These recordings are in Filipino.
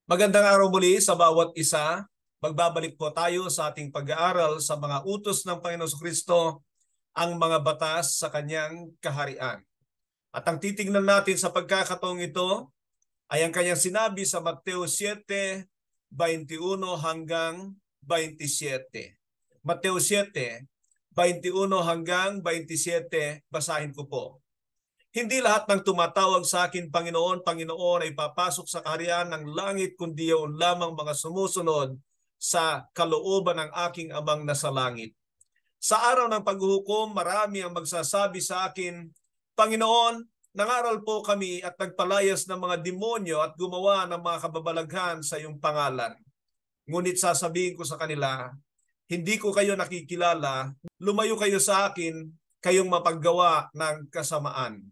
Magandang araw muli sa bawat isa. Magbabalik po tayo sa ating pag-aaral sa mga utos ng Panginoon Kristo, ang mga batas sa kanyang kaharian. At ang titingnan natin sa pagkakataong ito ay ang kanyang sinabi sa Mateo 7:21 hanggang 27. Mateo 7:21 hanggang 27, basahin ko po. Hindi lahat ng tumatawag sa akin, Panginoon, Panginoon, ay papasok sa kaharian ng langit, kundi yaon lamang mga sumusunod sa kalooban ng aking Amang nasa langit. Sa araw ng paghuhukom, marami ang magsasabi sa akin, Panginoon, nangaral po kami at nagpalayas ng mga demonyo at gumawa ng mga kababalaghan sa iyong pangalan. Ngunit sasabihin ko sa kanila, hindi ko kayo nakikilala, lumayo kayo sa akin, kayong mapaggawa ng kasamaan.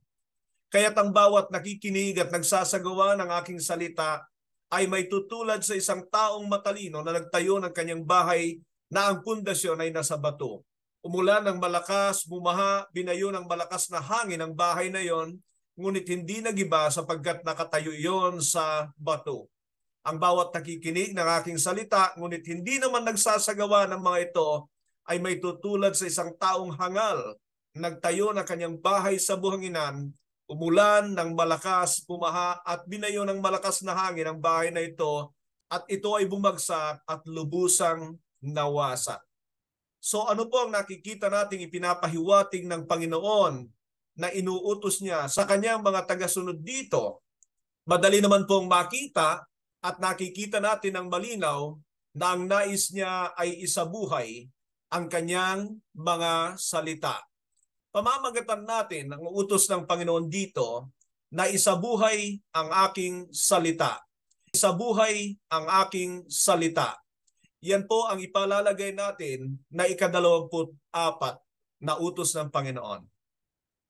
Kaya't ang bawat nakikinig at nagsasagawa ng aking salita ay may tutulad sa isang taong matalino na nagtayo ng kanyang bahay na ang pundasyon ay nasa bato. Umulan ng malakas, bumaha, binayo ng malakas na hangin ang bahay na iyon, ngunit hindi nagiba sapagkat nakatayo iyon sa bato. Ang bawat nakikinig ng aking salita, ngunit hindi naman nagsasagawa ng mga ito, ay may tutulad sa isang taong hangal, nagtayo ng kanyang bahay sa buhanginan. Umulan ng malakas, bumaha at binayo ng malakas na hangin ang bahay na ito at ito ay bumagsak at lubusang nawasak. So ano po ang nakikita nating ipinapahiwatig ng Panginoon na inuutos niya sa kanyang mga tagasunod dito? Madali naman pong makita at nakikita natin ng malinaw na ang nais niya ay isabuhay ang kanyang mga salita. Pamamagatan natin ang utos ng Panginoon dito na isabuhay ang aking salita. Isabuhay ang aking salita. Yan po ang ipalalagay natin na ika-24 na utos ng Panginoon.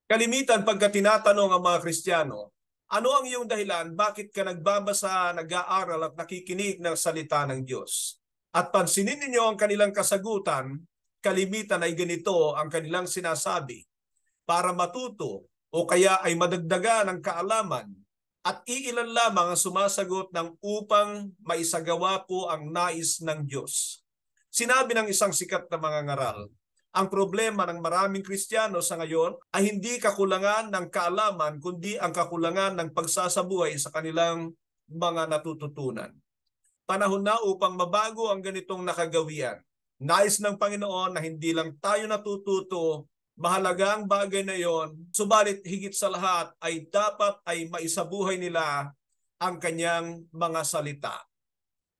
Kalimitan pagka tinatanong ang mga Kristiyano, ano ang iyong dahilan? Bakit ka nagbabasa, nag-aaral at nakikinig ng salita ng Diyos? At pansinin ninyo ang kanilang kasagutan, kalimitan ay ganito ang kanilang sinasabi. Para matuto o kaya ay madagdagan ng kaalaman at iilan lamang ang sumasagot ng upang maisagawa po ang nais ng Diyos. Sinabi ng isang sikat na mangangaral, ang problema ng maraming Kristiyano sa ngayon ay hindi kakulangan ng kaalaman kundi ang kakulangan ng pagsasabuhay sa kanilang mga natututunan. Panahon na upang mabago ang ganitong nakagawian. Nais ng Panginoon na hindi lang tayo natututo, mahalaga ang bagay na iyon, subalit higit sa lahat ay dapat ay maisabuhay nila ang kanyang mga salita.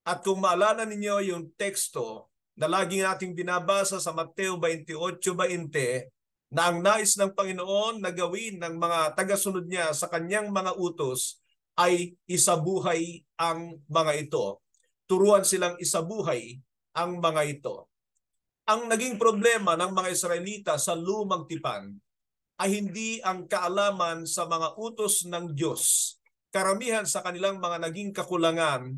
At kung maalala ninyo yung teksto na lagi nating binabasa sa Mateo 28:20, na ang nais ng Panginoon na gawin ng mga tagasunod niya sa kanyang mga utos ay isabuhay ang mga ito. Turuan silang isabuhay ang mga ito. Ang naging problema ng mga Israelita sa lumang tipan ay hindi ang kaalaman sa mga utos ng Diyos. Karamihan sa kanilang mga naging kakulangan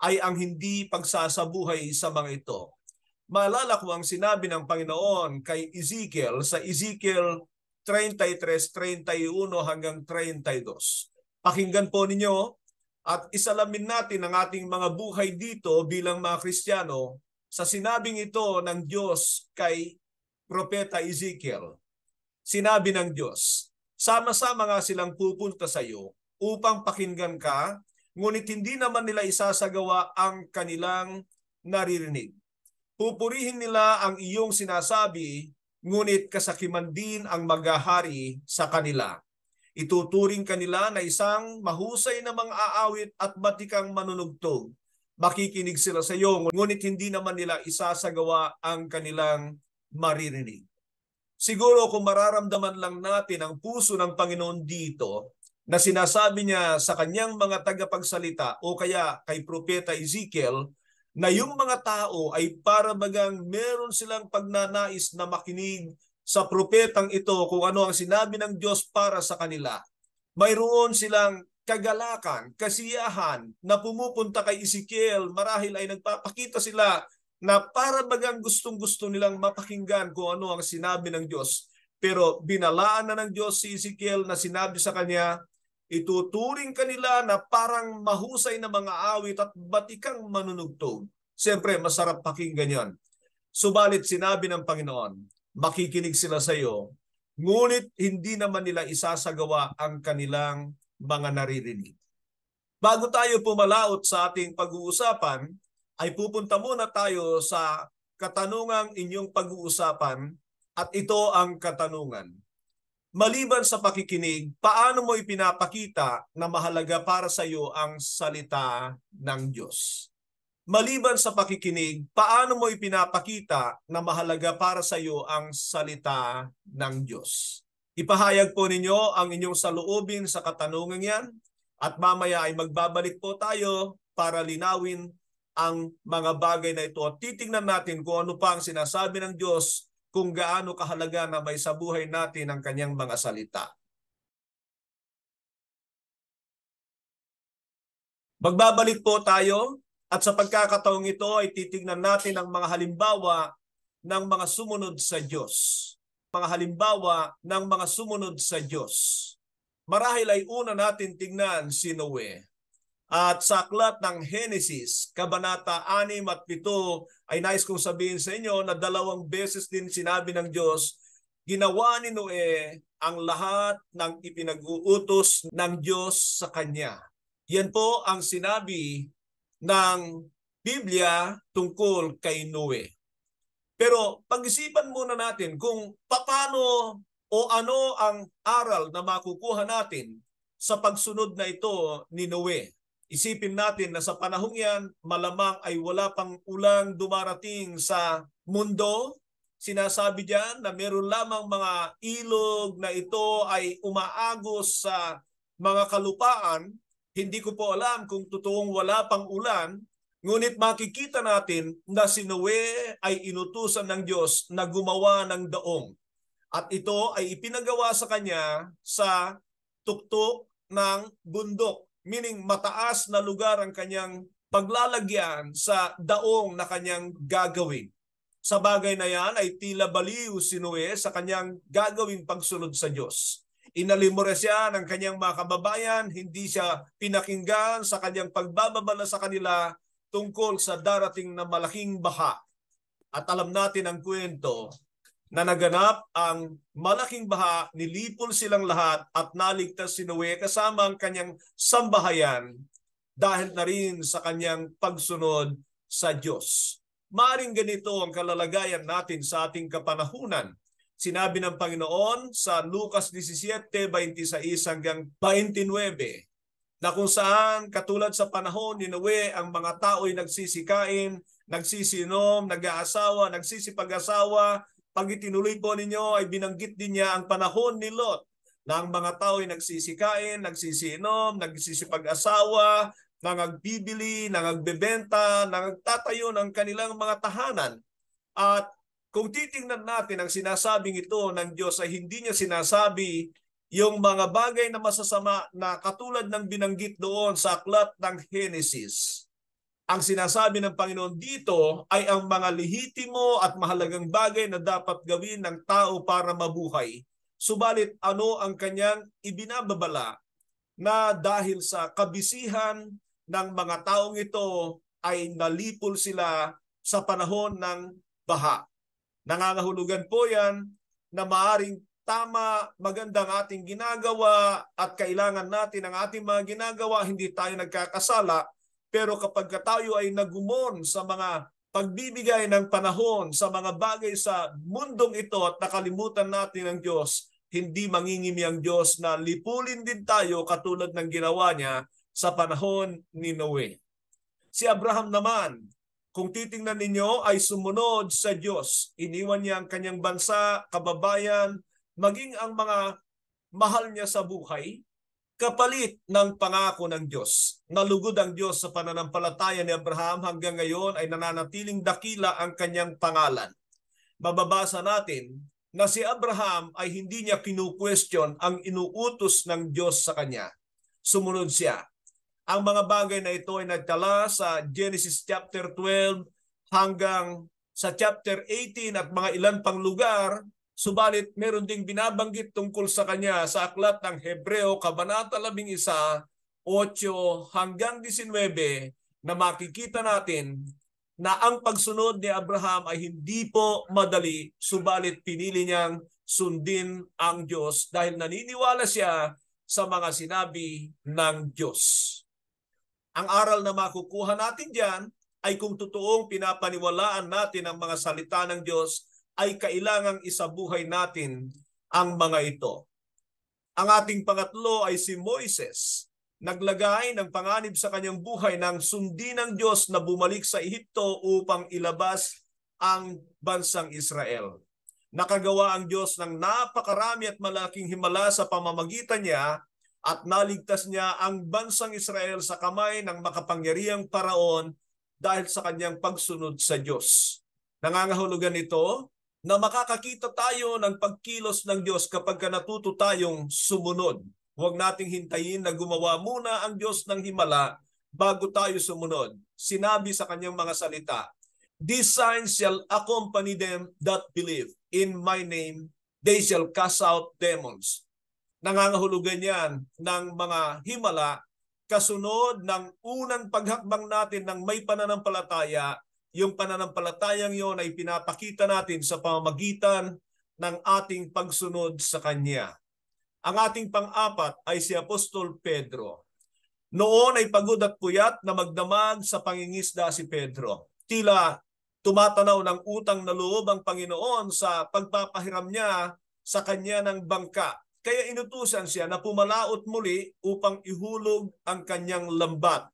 ay ang hindi pagsasabuhay sa mga ito. Maalala ko ang sinabi ng Panginoon kay Ezekiel sa Ezekiel 33:31 hanggang 32. Pakinggan po ninyo at isalamin natin ang ating mga buhay dito bilang mga Kristiyano sa sinabing ito ng Diyos kay Propeta Ezekiel. Sinabi ng Diyos, sama-sama nga silang pupunta sa iyo upang pakinggan ka, ngunit hindi naman nila isasagawa ang kanilang naririnig. Pupurihin nila ang iyong sinasabi, ngunit kasakiman din ang maghahari sa kanila. Ituturing kanila na isang mahusay na mga aawit at batikang manunugtog. Makikinig sila sa iyo, ngunit hindi naman nila isasagawa ang kanilang maririnig. Siguro kung mararamdaman lang natin ang puso ng Panginoon dito, na sinasabi niya sa kanyang mga tagapagsalita o kaya kay Propeta Ezekiel, na yung mga tao ay para bagang meron silang pagnanais na makinig sa propetang ito kung ano ang sinabi ng Diyos para sa kanila. Mayroon silang kagalakan, kasiyahan na pumupunta kay Ezekiel, marahil ay nagpapakita sila na para bagang gustong-gusto nilang mapakinggan kung ano ang sinabi ng Diyos. Pero binalaan na ng Diyos si Ezekiel na sinabi sa kanya, Ituturing kanila na parang mahusay na mga awit at batikang manunugtog. Siyempre, masarap pakinggan yan. Subalit sinabi ng Panginoon, makikinig sila sa iyo, ngunit hindi naman nila isasagawa ang kanilang mga naririnig. Bago tayo pumalaot sa ating pag-uusapan, ay pupunta muna tayo sa katanungang inyong pag-uusapan at ito ang katanungan. Maliban sa pakikinig, paano mo ipinapakita na mahalaga para sa iyo ang salita ng Diyos? Maliban sa pakikinig, paano mo ipinapakita na mahalaga para sa iyo ang salita ng Diyos? Ipahayag po ninyo ang inyong saloobin sa katanungan yan at mamaya ay magbabalik po tayo para linawin ang mga bagay na ito at titingnan natin kung ano pa ang sinasabi ng Diyos, kung gaano kahalaga na may sa buhay natin ang kanyang mga salita. Magbabalik po tayo at sa pagkakataong ito ay titingnan natin ang mga halimbawa ng mga sumunod sa Diyos. Mga halimbawa ng mga sumunod sa Diyos. Marahil ay una natin tingnan si Noe. At sa aklat ng Henesis, Kabanata 6 at 7, ay nais kong sabihin sa inyo na 2 beses din sinabi ng Diyos, ginawa ni Noe ang lahat ng ipinag-uutos ng Diyos sa kanya. Yan po ang sinabi ng Biblia tungkol kay Noe. Pero pag-isipan muna natin kung paano o ano ang aral na makukuha natin sa pagsunod na ito ni Noe. Isipin natin na sa panahong yan, malamang ay wala pang ulang dumarating sa mundo. Sinasabi diyan na meron lamang mga ilog na ito ay umaagos sa mga kalupaan. Hindi ko po alam kung totoong wala pang ulan, ngunit makikita natin na si Noe ay inutusan ng Diyos na gumawa ng daong. At ito ay ipinagawa sa kanya sa tuktok ng bundok. Meaning mataas na lugar ang kanyang paglalagyan sa daong na kanyang gagawin. Sa bagay na yan ay tila baliw si Noe sa kanyang gagawing pagsunod sa Diyos. Inalimore siya ng kanyang mga kababayan, hindi siya pinakinggan sa kanyang pagbababala sa kanila tungkol sa darating na malaking baha. At alam natin ang kwento na naganap ang malaking baha, nilipol silang lahat at naligtas si Noe kasama ang kanyang sambahayan dahil na rin sa kanyang pagsunod sa Diyos. Maaring ganito ang kalalagayan natin sa ating kapanahunan. Sinabi ng Panginoon sa Lucas 17:26 hanggang 29 na kung saan katulad sa panahon ni Noe ang mga tao ay nagsisikain, nagsisinom, nag-aasawa, nagsisipag-asawa. Pag itinuloy po ninyo ay binanggit din niya ang panahon ni Lot na ang mga tao ay nagsisikain, nagsisinom, nagsisipag-asawa, nangagbibili, nangagbebenta, nangagtatayo ng kanilang mga tahanan. At kung titingnan natin ang sinasabing ito ng Diyos ay hindi niya sinasabi yung mga bagay na masasama na katulad ng binanggit doon sa aklat ng Henesis. Ang sinasabi ng Panginoon dito ay ang mga lehitimo at mahalagang bagay na dapat gawin ng tao para mabuhay. Subalit ano ang kanyang ibinababala na dahil sa kabisihan ng mga taong ito ay nalipol sila sa panahon ng baha. Nangangahulugan po yan na maaring tama, magandang ating ginagawa at kailangan natin ang ating mga ginagawa, hindi tayo nagkakasala. Pero kapag tayo ay nagumon sa mga pagbibigay ng panahon sa mga bagay sa mundong ito at nakalimutan natin ang Diyos, hindi mangingimi ang Diyos na lipulin din tayo katulad ng ginawa niya sa panahon ni Noe. Si Abraham naman, kung titingnan ninyo, ay sumunod sa Diyos. Iniwan niya ang kanyang bansa, kababayan, maging ang mga mahal niya sa buhay, kapalit ng pangako ng Diyos. Nalugod ang Diyos sa pananampalataya ni Abraham hanggang ngayon ay nananatiling dakila ang kanyang pangalan. Mababasa natin na si Abraham ay hindi niya kinu-question ang inuutos ng Diyos sa kanya. Sumunod siya. Ang mga bagay na ito ay nagtala sa Genesis chapter 12 hanggang sa chapter 18 at mga ilan pang lugar Subalit meron ding binabanggit tungkol sa kanya sa aklat ng Hebreo, Kabanata 11, 8 hanggang 19, na makikita natin na ang pagsunod ni Abraham ay hindi po madali, subalit pinili niyang sundin ang Diyos dahil naniniwala siya sa mga sinabi ng Diyos. Ang aral na makukuha natin diyan ay kung totoong pinapaniwalaan natin ang mga salita ng Diyos, ay kailangang isabuhay natin ang mga ito. Ang ating pangatlo ay si Moises. Naglagay ng panganib sa kanyang buhay ng sundin ng Diyos na bumalik sa Ehipto upang ilabas ang bansang Israel. Nakagawa ang Diyos ng napakarami at malaking himala sa pamamagitan niya at naligtas niya ang bansang Israel sa kamay ng makapangyarihang Paraon dahil sa kanyang pagsunod sa Diyos. Nangangahulugan ito na makakakita tayo ng pagkilos ng Diyos kapag natuto tayong sumunod. Huwag nating hintayin na gumawa muna ang Diyos ng himala bago tayo sumunod. Sinabi sa kanyang mga salita, "These signs shall accompany them that believe. In my name, they shall cast out demons." Nangangahulugan yan ng mga himala kasunod ng unang paghakbang natin ng may pananampalataya. Yung pananampalatayang yon ay pinapakita natin sa pamamagitan ng ating pagsunod sa Kanya. Ang ating pang-apat ay si Apostol Pedro. Noon ay pagod at puyat na magdamag sa pangingisda si Pedro. Tila tumatanaw ng utang na loob ang Panginoon sa pagpapahiram niya sa kanya ng bangka. Kaya inutusan siya na pumalaot muli upang ihulog ang kanyang lambat.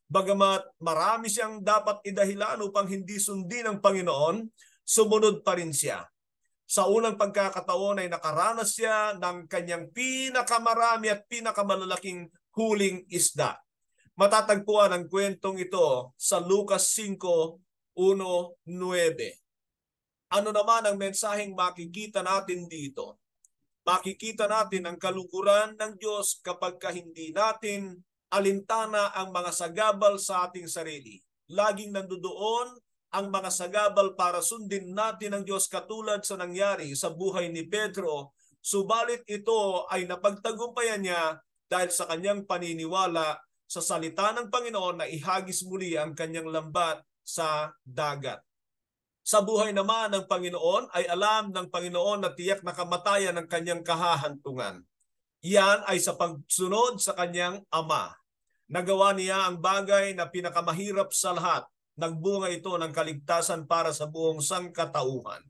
Bagamat marami siyang dapat idahilan upang hindi sundin ang Panginoon, sumunod pa rin siya. Sa unang pagkakataon ay nakaranas siya ng kanyang pinakamarami at pinakamalalaking huling isda. Matatagpuan ang kwentong ito sa Lucas 5:1-9. Ano naman ang mensaheng makikita natin dito? Makikita natin ang kalukuran ng Diyos kapag hindi natin alintana ang mga sagabal sa ating sarili. Laging nandoon ang mga sagabal para sundin natin ang Diyos katulad sa nangyari sa buhay ni Pedro. Subalit ito ay napagtagumpayan niya dahil sa kanyang paniniwala sa salita ng Panginoon na ihagis muli ang kanyang lambat sa dagat. Sa buhay naman ng Panginoon ay alam ng Panginoon na tiyak na kamatayan ng kanyang kahahantungan. Iyan ay sa pagsunod sa kanyang Ama. Nagawa niya ang bagay na pinakamahirap sa lahat. Nagbunga ito ng kaligtasan para sa buong sangkatauhan.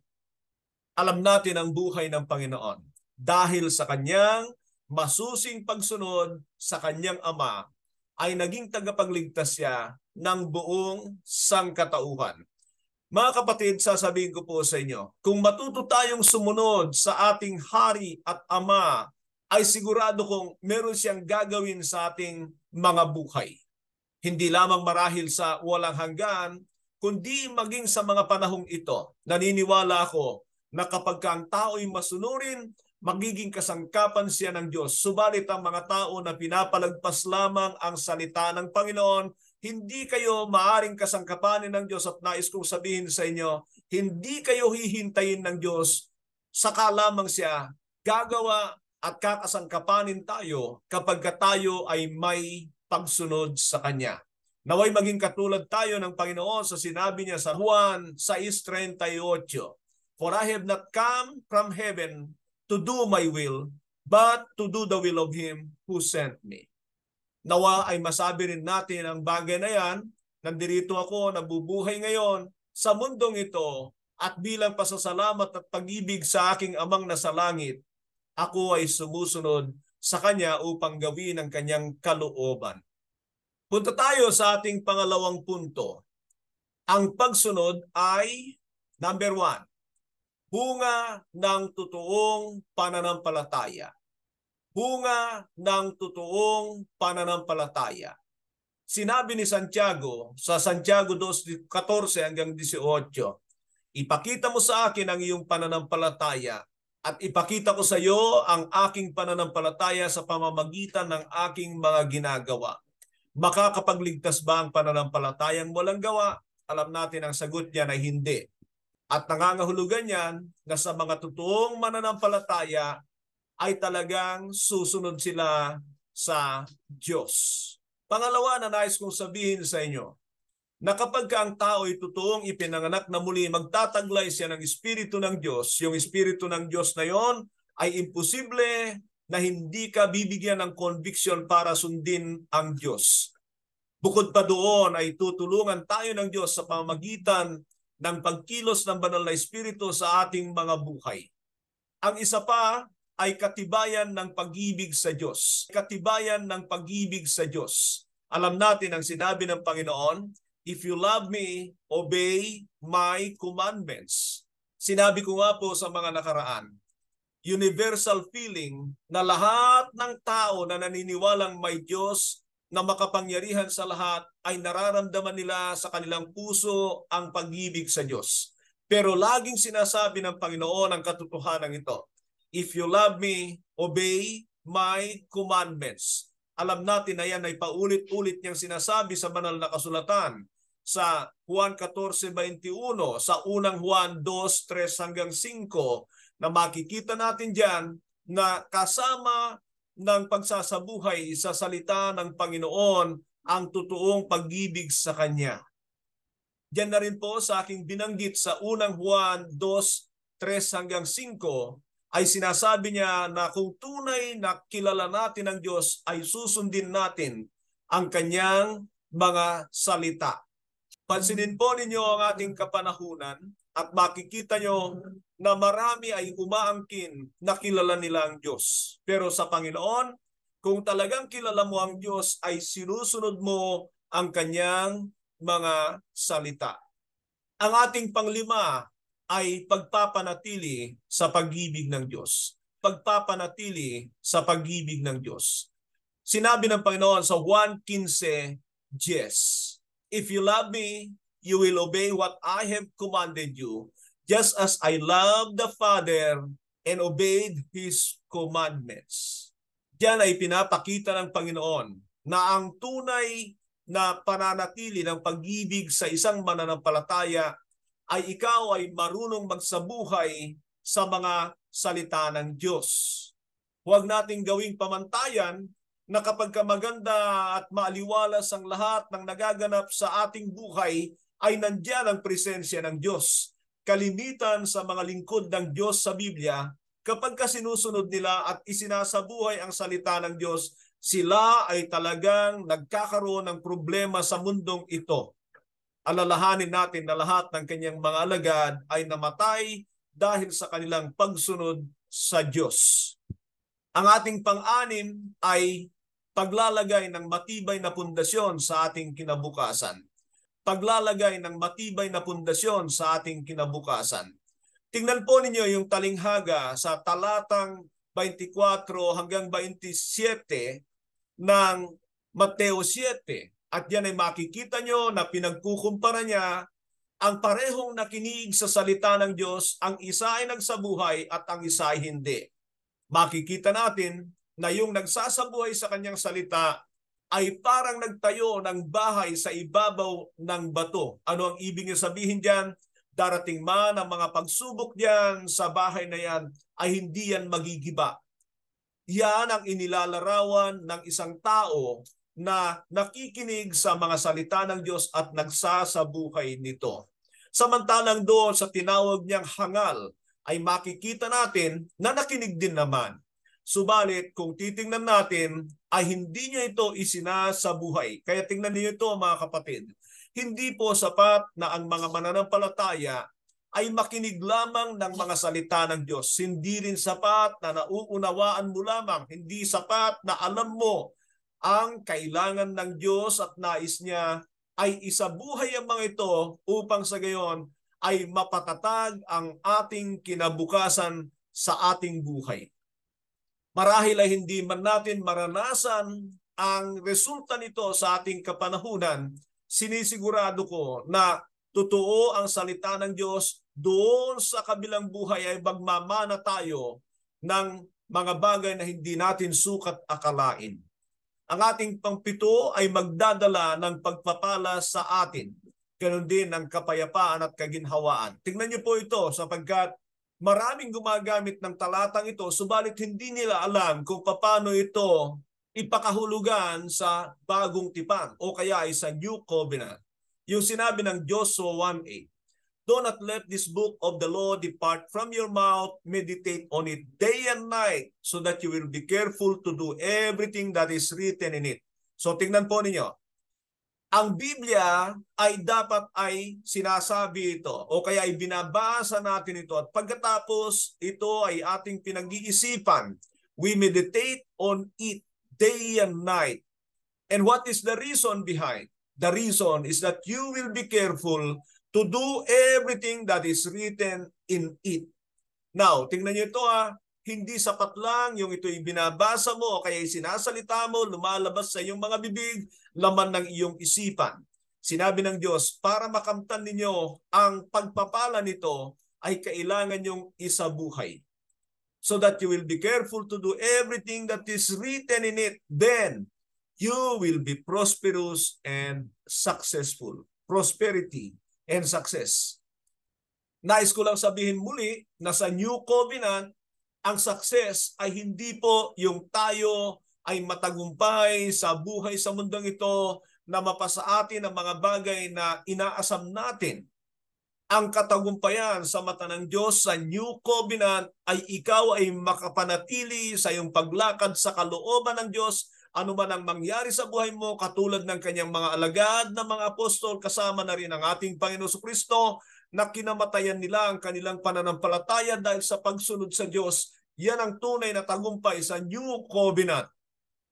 Alam natin ang buhay ng Panginoon. Dahil sa kanyang masusing pagsunod sa kanyang Ama, ay naging tagapagligtas siya ng buong sangkatauhan. Mga kapatid, sasabihin ko po sa inyo, kung matuto tayong sumunod sa ating Hari at Ama, ay sigurado kong meron siyang gagawin sa ating mga buhay. Hindi lamang marahil sa walang hanggan, kundi maging sa mga panahong ito. Naniniwala ako na kapag ang tao'y masunurin, magiging kasangkapan siya ng Diyos. Subalit ang mga tao na pinapalagpas lamang ang salita ng Panginoon, hindi kayo maaring kasangkapanin ng Diyos. At nais kong sabihin sa inyo, hindi kayo hihintayin ng Diyos, saka lamang siya gagawa at kakasangkapanin tayo kapag tayo ay may pagsunod sa Kanya. Naway maging katulad tayo ng Panginoon sa sinabi niya sa Juan 6:38, "For I have not come from heaven to do my will, but to do the will of Him who sent me." Nawa ay masabi rin natin ang bagay na yan. Nandirito ako, nabubuhay ngayon sa mundong ito at bilang pasasalamat at pag-ibig sa aking Amang nasa langit, ako ay sumusunod sa Kanya upang gawin ang Kanyang kalooban. Punta tayo sa ating pangalawang punto. Ang pagsunod ay, number 1, bunga ng totoong pananampalataya. Bunga ng totoong pananampalataya. Sinabi ni Santiago sa Santiago 2:14-18, "Ipakita mo sa akin ang iyong pananampalataya at ipakita ko sa iyo ang aking pananampalataya sa pamamagitan ng aking mga ginagawa. Makakapagligtas ba ang pananampalatayang walang gawa?" Alam natin ang sagot niya na hindi. At nangangahulugan yan na sa mga totoong mananampalataya ay talagang susunod sila sa Diyos. Pangalawa na nais kong sabihin sa inyo, na kapag ang tao ay totoong ipinanganak na muli, magtataglay siya ng Espiritu ng Diyos. Yung Espiritu ng Diyos na yon ay imposible na hindi ka bibigyan ng conviction para sundin ang Diyos. Bukod pa doon ay tutulungan tayo ng Diyos sa pamamagitan ng pagkilos ng banal na Espiritu sa ating mga buhay. Ang isa pa ay katibayan ng pag-ibig sa Diyos. Katibayan ng pag-ibig sa Diyos. Alam natin ang sinabi ng Panginoon, "If you love me, obey my commandments." Sinabi ko nga po sa mga nakaraan, universal feeling na lahat ng tao na naniniwalang may Diyos na makapangyarihan sa lahat ay nararamdaman nila sa kanilang puso ang pag-ibig sa Diyos. Pero laging sinasabi ng Panginoon ang katotohanan ito, "If you love me, obey my commandments." Alam natin na yan ay paulit-ulit niyang sinasabi sa banal na kasulatan sa Juan 14:21, sa unang Juan 2:3-5, na makikita natin dyan na kasama ng pagsasabuhay sa salita ng Panginoon ang totoong pag-ibig sa Kanya. Diyan na rin po sa aking binanggit sa unang Juan 2:3-5 ay sinasabi niya na kung tunay na kilala natin ang Diyos ay susundin natin ang Kanyang mga salita. Pansinin po ninyo ang ating kapanahunan at makikita nyo na marami ay umaangkin na kilala nila ang Diyos. Pero sa Panginoon, kung talagang kilala mo ang Diyos, ay sinusunod mo ang Kanyang mga salita. Ang ating panglima ay pagpapanatili sa pag-ibig ng Diyos. Pagpapanatili sa pag-ibig ng Diyos. Sinabi ng Panginoon sa Juan 15:10, "If you love me, you will obey what I have commanded you, just as I love the Father and obeyed His commandments." Diyan ay pinapakita ng Panginoon na ang tunay na pananatili ng pag-ibig sa isang mananampalataya ay ikaw ay marunong magsabuhay sa mga salita ng Diyos. Huwag nating gawing pamantayan na kapag maganda at maaliwalas ang lahat ng nagaganap sa ating buhay, ay nandiyan ang presensya ng Diyos. Kalimitan sa mga lingkod ng Diyos sa Biblia, kapag sinusunod nila at isinasabuhay ang salita ng Diyos, sila ay talagang nagkakaroon ng problema sa mundong ito. Alalahanin natin na lahat ng kanyang mga alagad ay namatay dahil sa kanilang pagsunod sa Diyos. Ang ating pang-anim ay paglalagay ng matibay na pundasyon sa ating kinabukasan. Paglalagay ng matibay na pundasyon sa ating kinabukasan. Tingnan po ninyo yung talinghaga sa talatang 24-27 ng Mateo 7. At yan ay makikita nyo na pinagkukumpara niya ang parehong nakinig sa salita ng Diyos, ang isa ay nagsabuhay at ang isa ay hindi. Makikita natin na yung nagsasabuhay sa kanyang salita ay parang nagtayo ng bahay sa ibabaw ng bato. Ano ang ibig niya sabihin diyan? Darating man ang mga pagsubok diyan sa bahay na yan ay hindi yan magigiba. Yan ang inilalarawan ng isang tao na nakikinig sa mga salita ng Diyos at nagsasabuhay nito. Samantalang doon sa tinawag niyang hangal ay makikita natin na nakinig din naman. Subalit kung titingnan natin ay hindi niya ito isinasabuhay. Kaya tingnan niyo ito mga kapatid. Hindi po sapat na ang mga mananampalataya ay makinig lamang ng mga salita ng Diyos. Hindi rin sapat na nauunawaan mo lamang. Hindi sapat na alam mo ang kailangan ng Diyos at nais niya ay isabuhay ang mga ito upang sa gayon ay mapatatag ang ating kinabukasan sa ating buhay. Marahil ay hindi man natin maranasan ang resulta nito sa ating kapanahunan, sinisigurado ko na totoo ang salita ng Diyos, doon sa kabilang buhay ay magmamana tayo ng mga bagay na hindi natin sukat akalain. Ang ating pangpito ay magdadala ng pagpapala sa atin. Ganon din ang kapayapaan at kaginhawaan. Tingnan niyo po ito sapagkat maraming gumagamit ng talatang ito subalit hindi nila alam kung paano ito ipakahulugan sa bagong tipan o kaya ay sa New Covenant. Yung sinabi ng Joshua 1:8, "Do not let this book of the law depart from your mouth, meditate on it day and night, so that you will be careful to do everything that is written in it." So tingnan po ninyo, ang Biblia ay dapat ay sinasabi ito o kaya ay binabasa natin ito at pagkatapos ito ay ating pinag-iisipan. We meditate on it day and night. And what is the reason behind? The reason is that you will be careful to do everything that is written in it. Now, tingnan niyo ito hindi sapat lang yung ito'y binabasa mo o kaya sinasalita mo, lumalabas sa iyong mga bibig, laman ng iyong isipan. Sinabi ng Diyos, para makamtan ninyo ang pagpapala nito ay kailangan yung isabuhay. So that you will be careful to do everything that is written in it. Then, you will be prosperous and successful. Prosperity and success. Nais ko lang sabihin muli na sa New Covenant, ang success ay hindi po yung tayo ay matagumpay sa buhay sa mundong ito na mapasa atin ang mga bagay na inaasam natin. Ang katagumpayan sa mata ng Diyos sa New Covenant ay ikaw ay makapanatili sa iyong paglakad sa kalooban ng Diyos, ano man ang mangyari sa buhay mo, katulad ng kanyang mga alagad na mga apostol, kasama na rin ang ating Panginoon Kristo, na kinamatayan nila ang kanilang pananampalataya dahil sa pagsunod sa Diyos. Yan ang tunay na tagumpay sa New Covenant.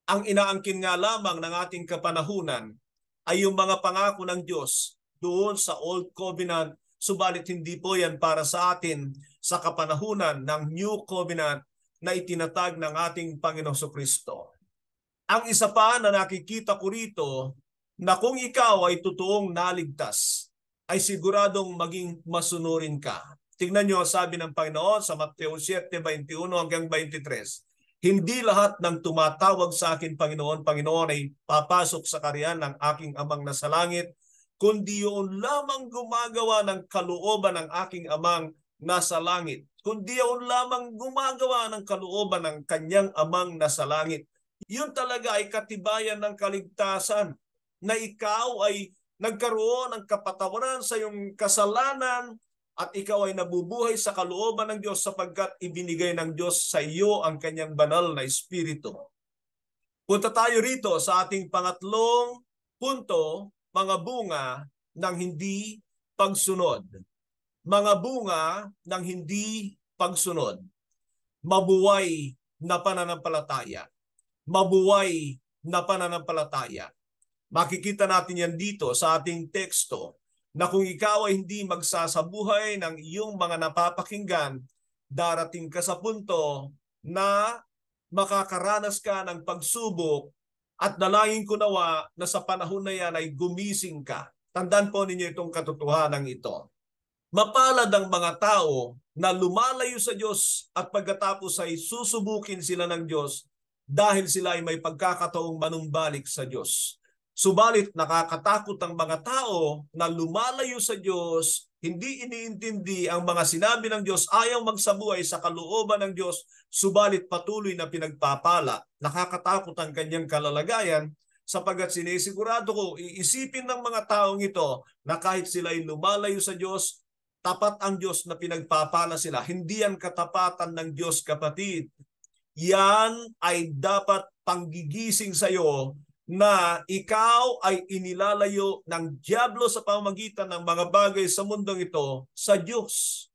Ang inaangkin nga lamang ng ating kapanahunan ay yung mga pangako ng Diyos doon sa Old Covenant, subalit hindi po yan para sa atin sa kapanahunan ng New Covenant na itinatag ng ating Panginoong Kristo. Ang isa pa na nakikita ko rito, na kung ikaw ay totoong naligtas, ay siguradong maging masunurin ka. Tingnan nyo, sabi ng Panginoon sa Mateo 7:21 hanggang 23, "Hindi lahat ng tumatawag sa akin, Panginoon, Panginoon, ay papasok sa kaharian ng aking Amang nasa langit, kundi yun lamang gumagawa ng kalooban ng aking Amang nasa langit." Kundi yun lamang gumagawa ng kalooban ng kanyang Amang nasa langit. Yun talaga ay katibayan ng kaligtasan, na ikaw ay nagkaroon ng kapatawaran sa iyong kasalanan at ikaw ay nabubuhay sa kalooban ng Diyos sapagkat ibinigay ng Diyos sa iyo ang kanyang banal na Espiritu. Punta tayo rito sa ating pangatlong punto, mga bunga ng hindi pagsunod. Mga bunga ng hindi pagsunod. Mabuhay na pananampalataya. Mabuhay na pananampalataya. Makikita natin yan dito sa ating teksto na kung ikaw ay hindi magsasabuhay ng iyong mga napapakinggan, darating ka sa punto na makakaranas ka ng pagsubok at dalangin ko nawa na sa panahon na yan ay gumising ka. Tandaan po ninyo itong katotohanan ito. Mapalad ang mga tao na lumalayo sa Diyos at pagkatapos ay susubukin sila ng Diyos dahil sila ay may pagkakataong manumbalik sa Diyos. Subalit nakakatakot ang mga tao na lumalayo sa Diyos, hindi iniintindi ang mga sinabi ng Diyos, ayaw magsabuhay sa kalooban ng Diyos, subalit patuloy na pinagpapala. Nakakatakot ang kanyang kalalagayan sapagkat sinisigurado ko, iisipin ng mga taong ito na kahit sila ay lumalayo sa Diyos, tapat ang Diyos na pinagpapala sila. Hindi yan katapatan ng Diyos, kapatid. Yan ay dapat panggigising sa iyo na ikaw ay inilalayo ng dyablo sa pamamagitan ng mga bagay sa mundong ito sa Diyos.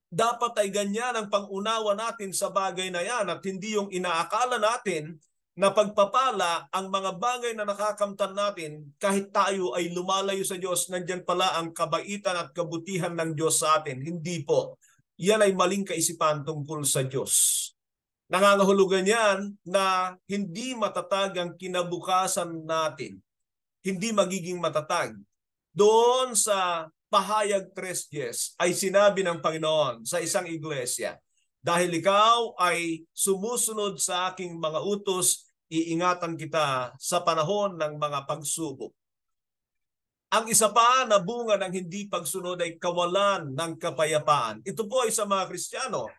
Dapat ay ganyan ang pangunawa natin sa bagay na yan at hindi yung inaakala natin na pagpapala ang mga bagay na nakakamtan natin kahit tayo ay lumalayo sa Diyos, nandyan pala ang kabaitan at kabutihan ng Diyos sa atin. Hindi po. Yan ay maling kaisipan tungkol sa Diyos. Nangangahulugan yan na hindi matatag ang kinabukasan natin. Hindi magiging matatag. Doon sa pahayag 3:10 ay sinabi ng Panginoon sa isang iglesia, "Dahil ikaw ay sumusunod sa aking mga utos, iingatan kita sa panahon ng mga pagsubok." Ang isa pa na bunga ng hindi pagsunod ay kawalan ng kapayapaan. Ito po ay sa mga Kristiyano,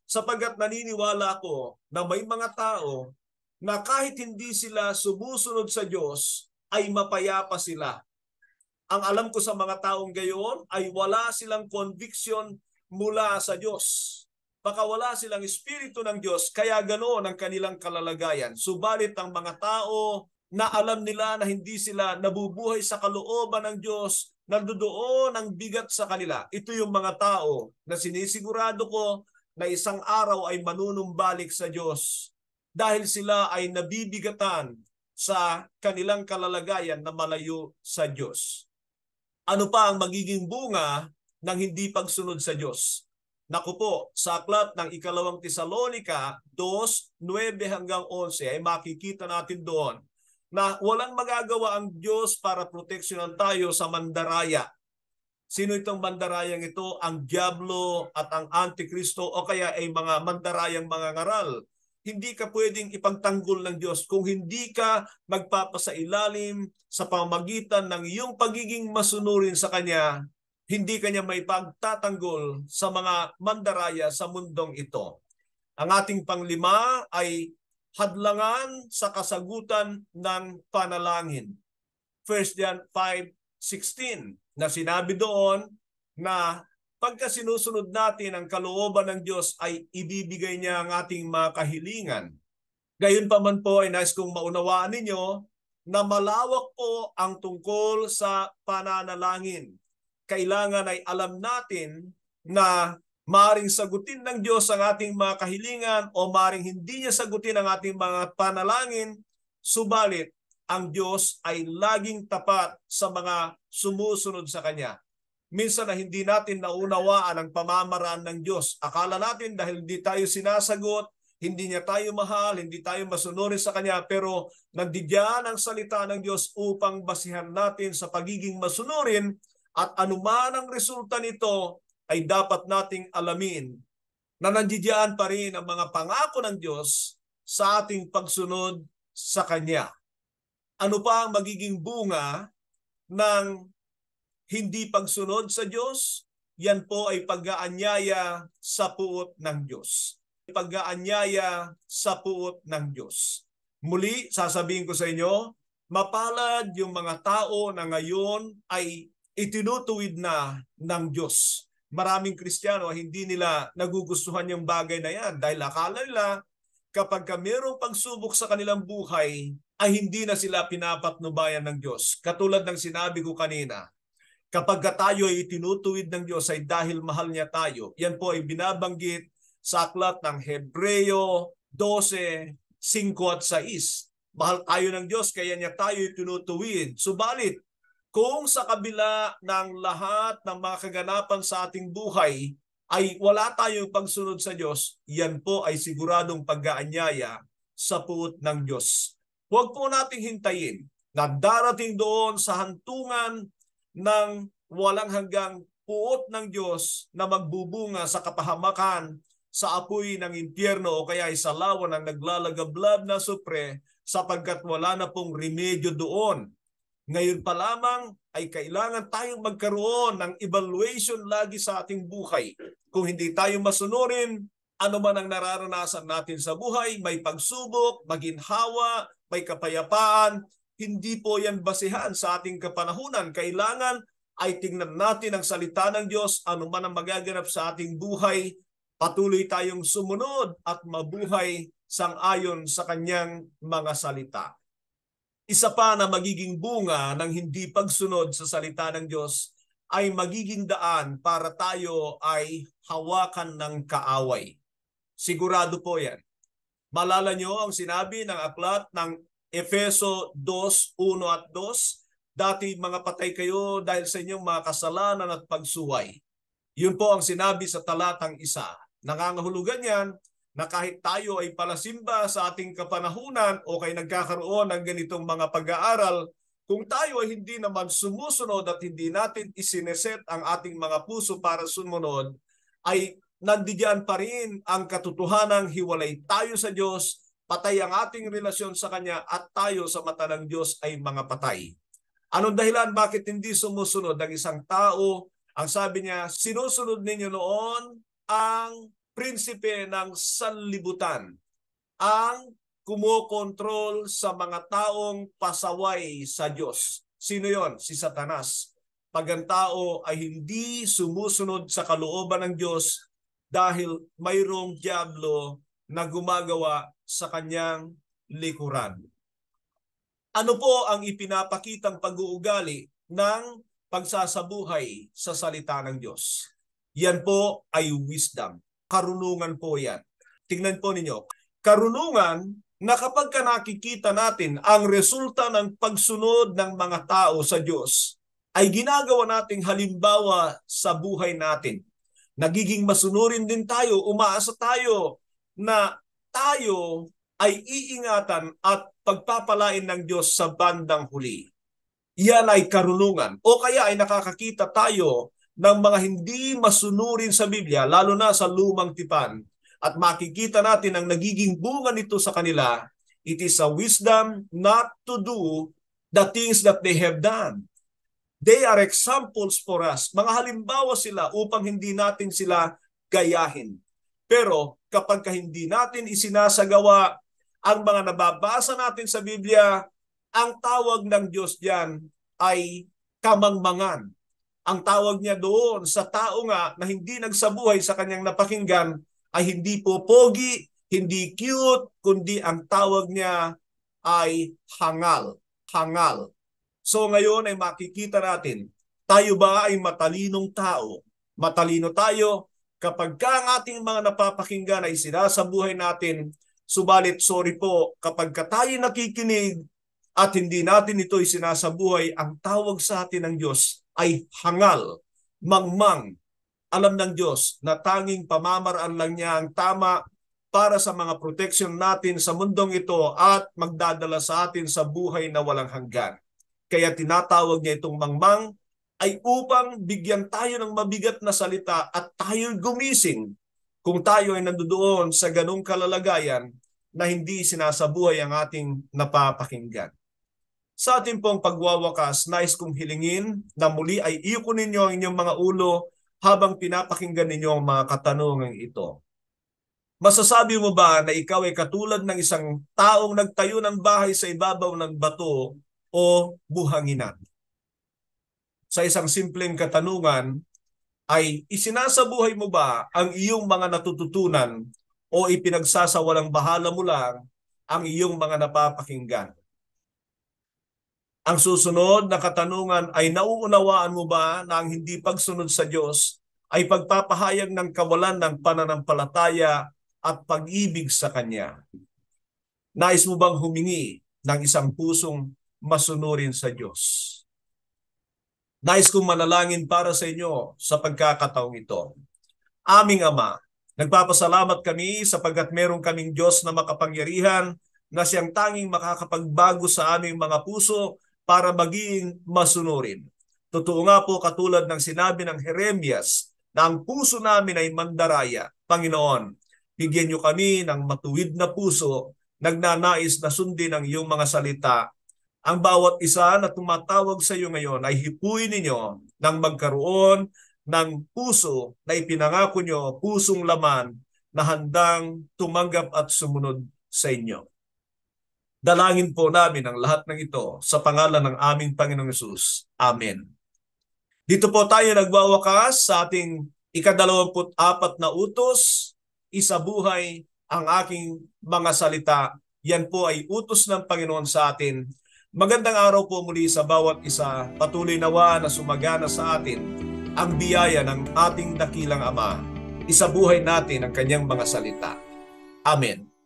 sapagkat naniniwala ako na may mga tao na kahit hindi sila sumusunod sa Diyos, ay mapayapa sila. Ang alam ko sa mga taong gayon ay wala silang conviction mula sa Diyos. Baka wala silang espiritu ng Diyos, kaya ganoon ang kanilang kalalagayan. Subalit ang mga tao na alam nila na hindi sila nabubuhay sa kalooban ng Diyos, nandoon ang bigat sa kanila. Ito yung mga tao na sinisigurado ko na isang araw ay manunumbalik sa Diyos dahil sila ay nabibigatan sa kanilang kalalagayan na malayo sa Diyos. Ano pa ang magiging bunga ng hindi pagsunod sa Diyos? Naku po, sa aklat ng ikalawang Tesalonica 2:9-11 ay makikita natin doon na walang magagawa ang Diyos para proteksyonan tayo sa mandaraya. Sino itong mandarayang ito? Ang Diablo at ang Antikristo o kaya ay mga mandarayang mga ngaral. Hindi ka pwedeng ipagtanggol ng Diyos kung hindi ka magpapasailalim sa pamamagitan ng iyong pagiging masunurin sa Kanya. Hindi Kanya may pagtatanggol sa mga mandaraya sa mundong ito. Ang ating panglima ay hadlangan sa kasagutan ng panalangin. 1 John 5:16 na sinabi doon na pagka sinusunod natin ang kalooban ng Diyos ay ibibigay niya ang ating mga kahilingan. Gayon pa man po ay nais kong maunawaan ninyo na malawak po ang tungkol sa pananalangin. Kailangan ay alam natin na maring sagutin ng Diyos ang ating mga kahilingan o maring hindi niya sagutin ang ating mga panalangin, subalit ang Diyos ay laging tapat sa mga sumusunod sa Kanya. Minsan na hindi natin naunawaan ang pamamaraan ng Diyos. Akala natin dahil hindi tayo sinasagot, hindi niya tayo mahal, hindi tayo masunurin sa Kanya, pero nandiyan ang salita ng Diyos upang basihan natin sa pagiging masunurin at anuman ang resulta nito ay dapat nating alamin na nandiyan pa rin ang mga pangako ng Diyos sa ating pagsunod sa Kanya. Ano pa ang magiging bunga ng hindi pagsunod sa Diyos? Yan po ay pag-aanyaya sa puot ng Diyos. Pag-aanyaya sa puot ng Diyos. Muli, sasabihin ko sa inyo, mapalad yung mga tao na ngayon ay itinutuwid na ng Diyos. Maraming Kristiyano hindi nila nagugustuhan yung bagay na yan dahil akala nila kapag mayroong pagsubok sa kanilang buhay ay hindi na sila pinapatnubayan ng Diyos. Katulad ng sinabi ko kanina, kapag tayo ay itinutuwid ng Diyos ay dahil mahal niya tayo. Yan po ay binabanggit sa aklat ng Hebreo 12:5 at 6. Mahal tayo ng Diyos kaya niya tayo itinutuwid. Subalit, kung sa kabila ng lahat ng mga kaganapan sa ating buhay ay wala tayong pagsunod sa Diyos, yan po ay siguradong pag-aanyaya sa puot ng Diyos. Huwag po nating hintayin na darating doon sa hantungan ng walang hanggang puot ng Diyos na magbubunga sa kapahamakan, sa apoy ng impyerno o kaya sa lawa ng naglalagablab na supre sapagkat wala na pong remedyo doon. Ngayon pa lamang ay kailangan tayong magkaroon ng evaluation lagi sa ating buhay. Kung hindi tayo masunurin, ano man ang nararanasan natin sa buhay, may pagsubok, maginhawa, may kapayapaan, hindi po yan basehan sa ating kapanahunan. Kailangan ay tingnan natin ang salita ng Diyos, ano man ang magaganap sa ating buhay, patuloy tayong sumunod at mabuhay sang-ayon sa kanyang mga salita. Isa pa na magiging bunga ng hindi pagsunod sa salita ng Diyos ay magiging daan para tayo ay hawakan ng kaaway. Sigurado po yan. Malala nyo ang sinabi ng aklat ng Efeso 2:1 at 2, dati mga patay kayo dahil sa inyong mga kasalanan at pagsuway. Yun po ang sinabi sa talatang 1. Nangangahulugan yan na kahit tayo ay palasimba sa ating kapanahunan o kay nagkakaroon ng ganitong mga pag-aaral, kung tayo ay hindi naman sumusunod at hindi natin isineset ang ating mga puso para sumunod, ay nandiyan pa rin ang katotohanang hiwalay tayo sa Diyos, patay ang ating relasyon sa Kanya at tayo sa mata ng Diyos ay mga patay. Anong dahilan bakit hindi sumusunod ng isang tao? Ang sabi niya, sinusunod ninyo noon ang prinsipe ng sanlibutan, ang kumokontrol sa mga taong pasaway sa Diyos. Sino yon? Si Satanas. Pag ang tao ay hindi sumusunod sa kalooban ng Diyos dahil mayroong diablo na gumagawa sa kanyang likuran. Ano po ang ipinapakitang pag-uugali ng pagsasabuhay sa salita ng Diyos? Yan po ay wisdom. Karunungan po yan. Tingnan po ninyo. Karunungan na kapag nakikita natin ang resulta ng pagsunod ng mga tao sa Diyos, ay ginagawa nating halimbawa sa buhay natin. Nagiging masunurin din tayo, umaasa tayo na tayo ay iingatan at pagpapalain ng Diyos sa bandang huli. Yan ay karunungan. O kaya ay nakakakita tayo ng mga hindi masunurin sa Biblia, lalo na sa lumang tipan, at makikita natin ang nagiging bunga nito sa kanila. It is a wisdom not to do the things that they have done. They are examples for us. Mga halimbawa sila upang hindi natin sila gayahin. Pero kapag hindi natin isinasagawa ang mga nababasa natin sa Biblia, ang tawag ng Diyos diyan ay kamangmangan. Ang tawag niya doon sa tao nga na hindi nagsabuhay sa kanyang napakinggan ay hindi po pogi, hindi cute, kundi ang tawag niya ay hangal. Hangal. So ngayon ay makikita natin, tayo ba ay matalinong tao? Matalino tayo kapag ang ating mga napapakinggan ay sinasabuhay natin. Subalit, sorry po, kapag tayo nakikinig at hindi natin ito'y sinasabuhay, ang tawag sa atin ng Diyos ay hangal, mangmang. Alam ng Diyos na tanging pamamaraan lang niya ang tama para sa mga protection natin sa mundong ito at magdadala sa atin sa buhay na walang hanggan. Kaya tinatawag niya itong mangmang ay upang bigyan tayo ng mabigat na salita at tayo gumising kung tayo ay nandoon sa ganung kalalagayan na hindi sinasabuhay ang ating napapakinggan. Sa ating pong pagwawakas, nais kong hilingin na muli ay iyuko ninyo ang inyong mga ulo habang pinapakinggan ninyo ang mga katanungan ito. Masasabi mo ba na ikaw ay katulad ng isang taong nagtayo ng bahay sa ibabaw ng bato o buhanginan? Sa isang simpleng katanungan, ay isinasabuhay mo ba ang iyong mga natututunan o ipinagsasawalang bahala mo lang ang iyong mga napapakinggan? Ang susunod na katanungan ay nauunawaan mo ba na ang hindi pagsunod sa Diyos ay pagpapahayag ng kawalan ng pananampalataya at pag-ibig sa Kanya? Nais mo bang humingi ng isang pusong masunurin sa Diyos? Nais kong manalangin para sa inyo sa pagkakataong ito. Aming Ama, nagpapasalamat kami sapagkat meron kaming Diyos na makapangyarihan na siyang tanging makakapagbago sa aming mga puso para maging masunurin. Totoo nga po katulad ng sinabi ng Jeremias na ang puso namin ay mandaraya. Panginoon, bigyan niyo kami ng matuwid na puso, nagnanais na sundin ang iyong mga salita. Ang bawat isa na tumatawag sa iyo ngayon ay hipuin ninyo nang magkaroon ng puso na ipinangako nyo, pusong laman na handang tumanggap at sumunod sa inyo. Dalangin po namin ang lahat ng ito sa pangalan ng aming Panginoong Hesus. Amen. Dito po tayo nagwawakas sa ating ika-24 na utos, isabuhay ang aking mga salita. Yan po ay utos ng Panginoon sa atin. Magandang araw po muli sa bawat isa. Patuloy nawa na sumagana sa atin ang biyaya ng ating dakilang Ama. Isabuhay natin ang kanyang mga salita. Amen.